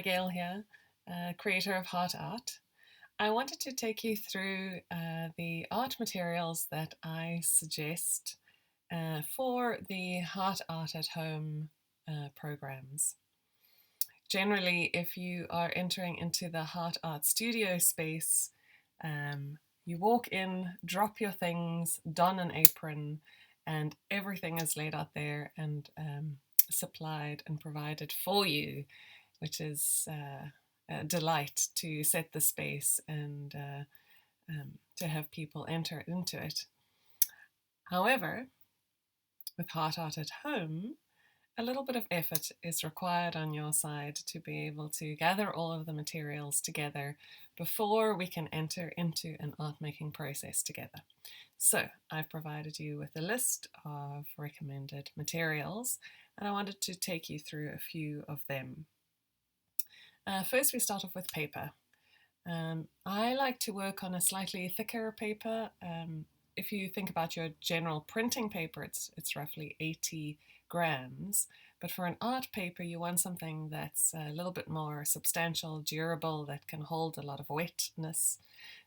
Gail here, creator of Heart Art. I wanted to take you through the art materials that I suggest for the Heart Art at Home programs. Generally, if you are entering into the Heart Art studio space, you walk in, drop your things, don an apron, and everything is laid out there and supplied and provided for you, which is a delight to set the space and to have people enter into it. However, with Heart Art at Home, a little bit of effort is required on your side to be able to gather all of the materials together before we can enter into an art making process together. So I've provided you with a list of recommended materials and I wanted to take you through a few of them. First, we start off with paper. I like to work on a slightly thicker paper. If you think about your general printing paper, it's roughly 80 grams. But for an art paper, you want something that's a little bit more substantial, durable, that can hold a lot of wetness.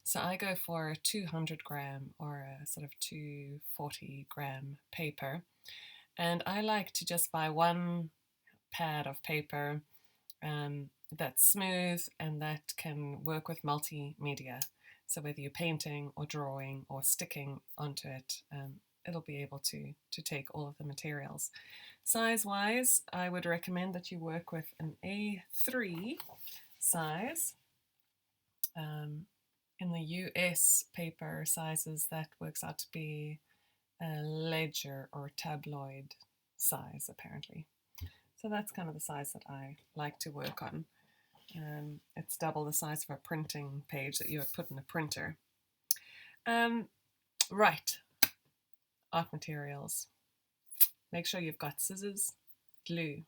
So I go for a 200 gram or a sort of 240 gram paper. And I like to just buy one pad of paper that's smooth and that can work with multimedia. So whether you're painting or drawing or sticking onto it, it'll be able to take all of the materials. Size-wise, I would recommend that you work with an A3 size. In the US paper sizes, that works out to be a ledger or tabloid size, apparently. So that's kind of the size that I like to work on. It's double the size of a printing page that you would put in a printer. Right, art materials. Make sure you've got scissors, glue,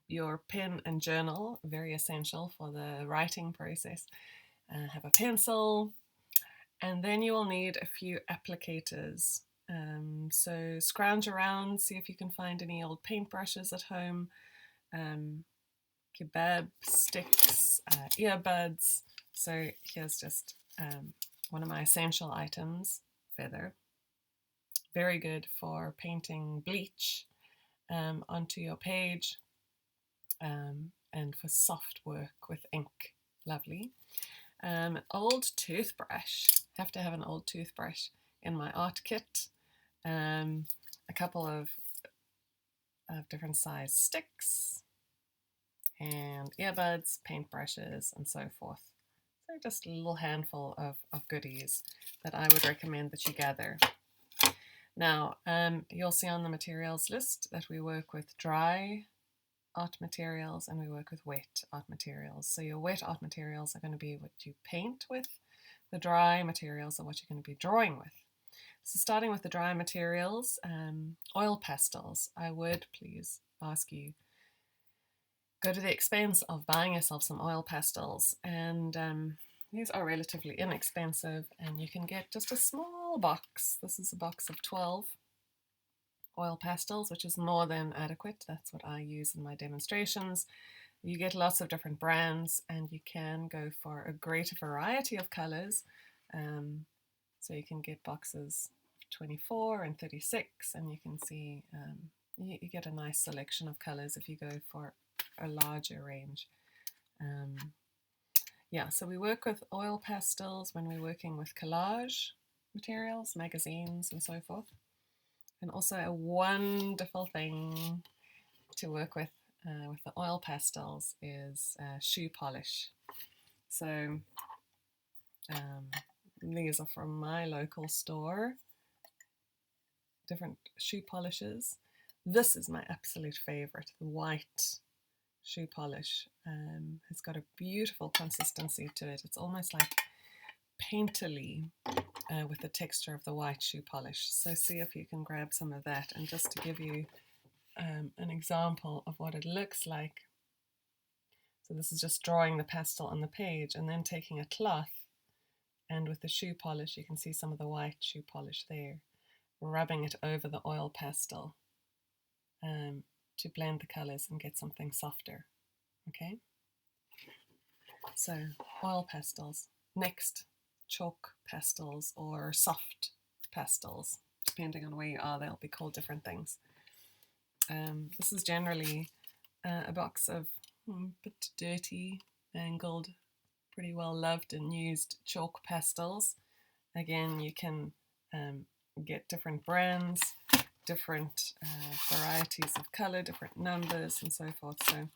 your pen and journal, very essential for the writing process. Have a pencil, and then you will need a few applicators. So scrounge around, see if you can find any old paintbrushes at home, kebab sticks, earbuds. So here's just one of my essential items, feather. Very good for painting bleach onto your page and for soft work with ink. Lovely. Old toothbrush. Have to have an old toothbrush in my art kit. A couple of different size sticks and earbuds, paintbrushes, and so forth. So just a little handful of goodies that I would recommend that you gather. Now, you'll see on the materials list that we work with dry art materials and we work with wet art materials. So your wet art materials are going to be what you paint with. The dry materials are what you're going to be drawing with. So starting with the dry materials, oil pastels, I would please ask you, go to the expense of buying yourself some oil pastels, and these are relatively inexpensive and you can get just a small box. This is a box of 12 oil pastels, which is more than adequate. That's what I use in my demonstrations. You get lots of different brands and you can go for a great variety of colors. So you can get boxes 24 and 36 and you can see you get a nice selection of colors if you go for a larger range. So we work with oil pastels when we're working with collage materials, magazines and so forth. And also a wonderful thing to work with the oil pastels is shoe polish. So these are from my local store, different shoe polishes. This is my absolute favorite, the white shoe polish. It's got a beautiful consistency to it. It's almost like painterly with the texture of the white shoe polish. So see if you can grab some of that. And just to give you an example of what it looks like. So this is just drawing the pastel on the page and then taking a cloth, and with the shoe polish you can see some of the white shoe polish there, rubbing it over the oil pastel to blend the colors and get something softer. Okay. So oil pastels. Next, chalk pastels or soft pastels. Depending on where you are, they'll be called different things. This is generally a box of a bit dirty, angled, pretty well loved and used chalk pastels. Again, you can get different brands, different varieties of color, different numbers and so forth. So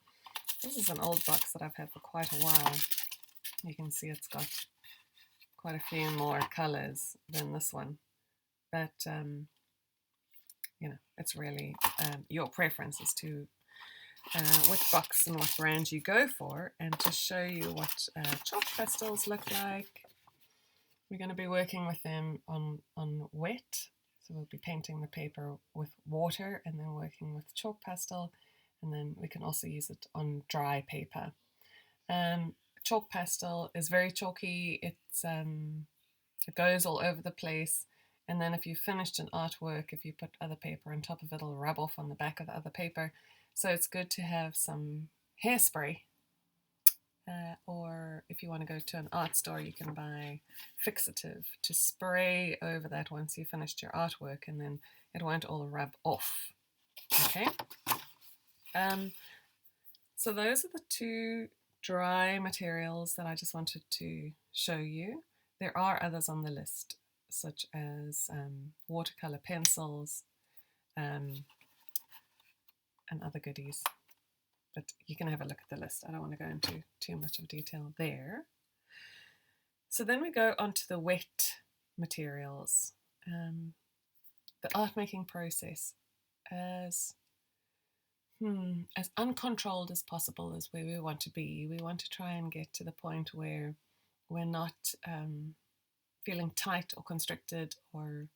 this is an old box that I've had for quite a while. You can see it's got quite a few more colors than this one, but you know, it's really your preference as to which box and what brand you go for. And to show you what chalk pastels look like, we're going to be working with them on wet. So we'll be painting the paper with water and then working with chalk pastel, and then we can also use it on dry paper. Chalk pastel is very chalky. It goes all over the place. And then if you've finished an artwork, if you put other paper on top of it, it'll rub off on the back of the other paper. So it's good to have some hairspray. Or if you want to go to an art store, you can buy fixative to spray over that once you've finished your artwork, and then it won't all rub off. Okay. So those are the two dry materials that I just wanted to show you. There are others on the list, such as watercolor pencils and other goodies. But you can have a look at the list. I don't want to go into too much of detail there. So then we go on to the wet materials. The art making process, as uncontrolled as possible is where we want to be. We want to try and get to the point where we're not feeling tight or constricted or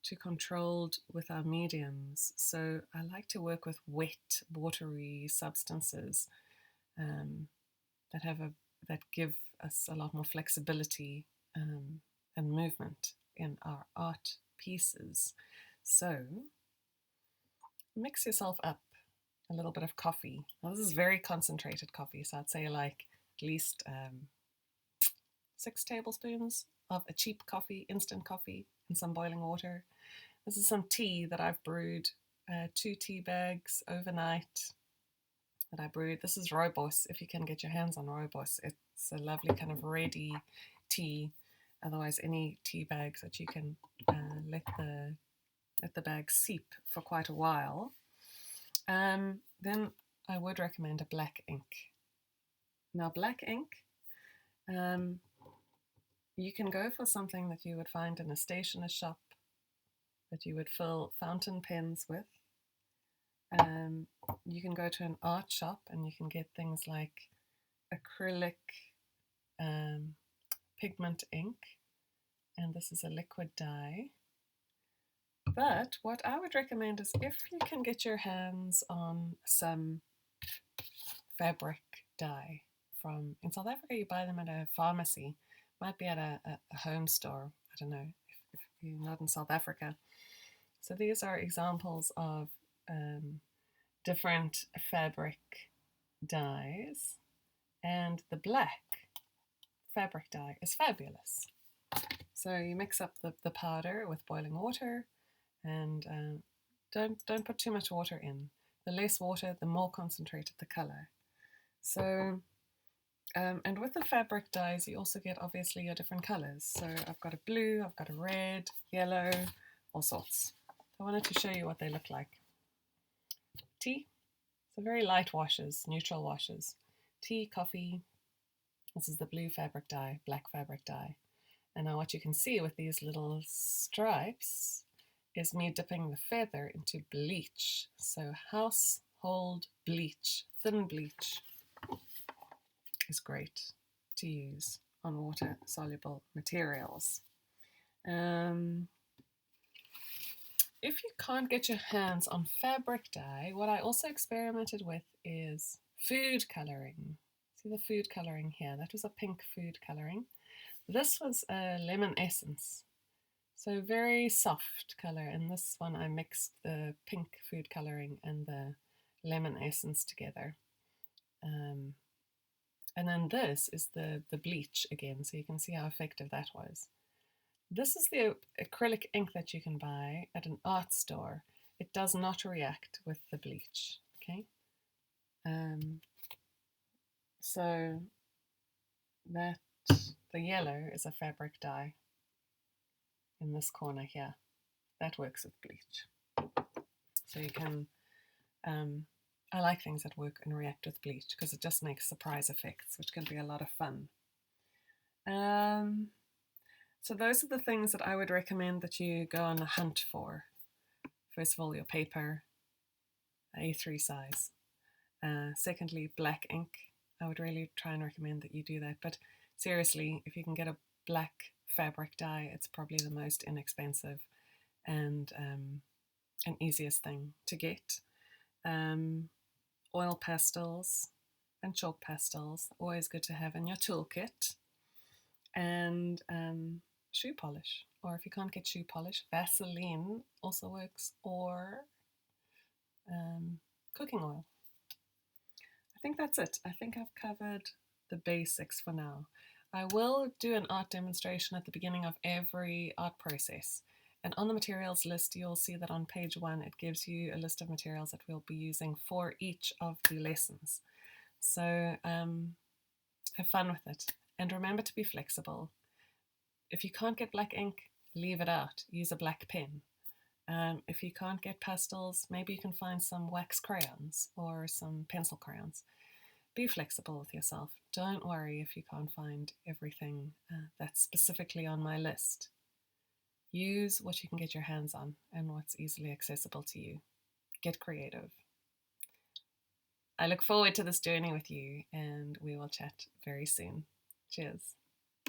too controlled with our mediums. So I like to work with wet, watery substances that give us a lot more flexibility and movement in our art pieces. So mix yourself up a little bit of coffee. Now this is very concentrated coffee, so I'd say like at least 6 tablespoons of a cheap coffee, instant coffee, and some boiling water. This is some tea that I've brewed, 2 tea bags overnight that I brewed. This is rooibos, if you can get your hands on rooibos. It's a lovely kind of ready tea. Otherwise, any tea bags that you can let the bag seep for quite a while. Then I would recommend a black ink. Now, black ink, you can go for something that you would find in a stationer's shop that you would fill fountain pens with. You can go to an art shop and you can get things like acrylic pigment ink, and this is a liquid dye. But what I would recommend is if you can get your hands on some fabric dye in South Africa, you buy them at a pharmacy, might be at a home store, I don't know if you're not in South Africa. So these are examples of different fabric dyes, and the black fabric dye is fabulous. So you mix up the powder with boiling water, and don't put too much water in. The less water, the more concentrated the color. So and with the fabric dyes, you also get obviously your different colors. So I've got a blue, I've got a red, yellow, all sorts. I wanted to show you what they look like. Tea, so very light washes, neutral washes. Tea, coffee. This is the blue fabric dye, black fabric dye. And now what you can see with these little stripes is me dipping the feather into bleach. So household bleach, thin bleach, is great to use on water-soluble materials. If you can't get your hands on fabric dye, what I also experimented with is food colouring. See the food colouring here? That was a pink food colouring. This was a lemon essence. So very soft colour. And this one I mixed the pink food colouring and the lemon essence together. And then this is the bleach again, so you can see how effective that was. This is the acrylic ink that you can buy at an art store. It does not react with the bleach, okay? Um, so that the yellow is a fabric dye in this corner here. That works with bleach. So you can, I like things that work and react with bleach because it just makes surprise effects, which can be a lot of fun. So those are the things that I would recommend that you go on a hunt for. First of all, your paper, A3 size. Secondly, black ink. I would really try and recommend that you do that. But seriously, if you can get a black fabric dye, it's probably the most inexpensive and easiest thing to get. Oil pastels and chalk pastels, always good to have in your toolkit. And shoe polish, or if you can't get shoe polish, Vaseline also works, or cooking oil. I think that's it. I think I've covered the basics for now. I will do an art demonstration at the beginning of every art process. And on the materials list, you'll see that on page 1, it gives you a list of materials that we'll be using for each of the lessons. So have fun with it. And remember to be flexible. If you can't get black ink, leave it out. Use a black pen. If you can't get pastels, maybe you can find some wax crayons or some pencil crayons. Be flexible with yourself. Don't worry if you can't find everything that's specifically on my list. Use what you can get your hands on and what's easily accessible to you. Get creative. I look forward to this journey with you, and we will chat very soon. Cheers.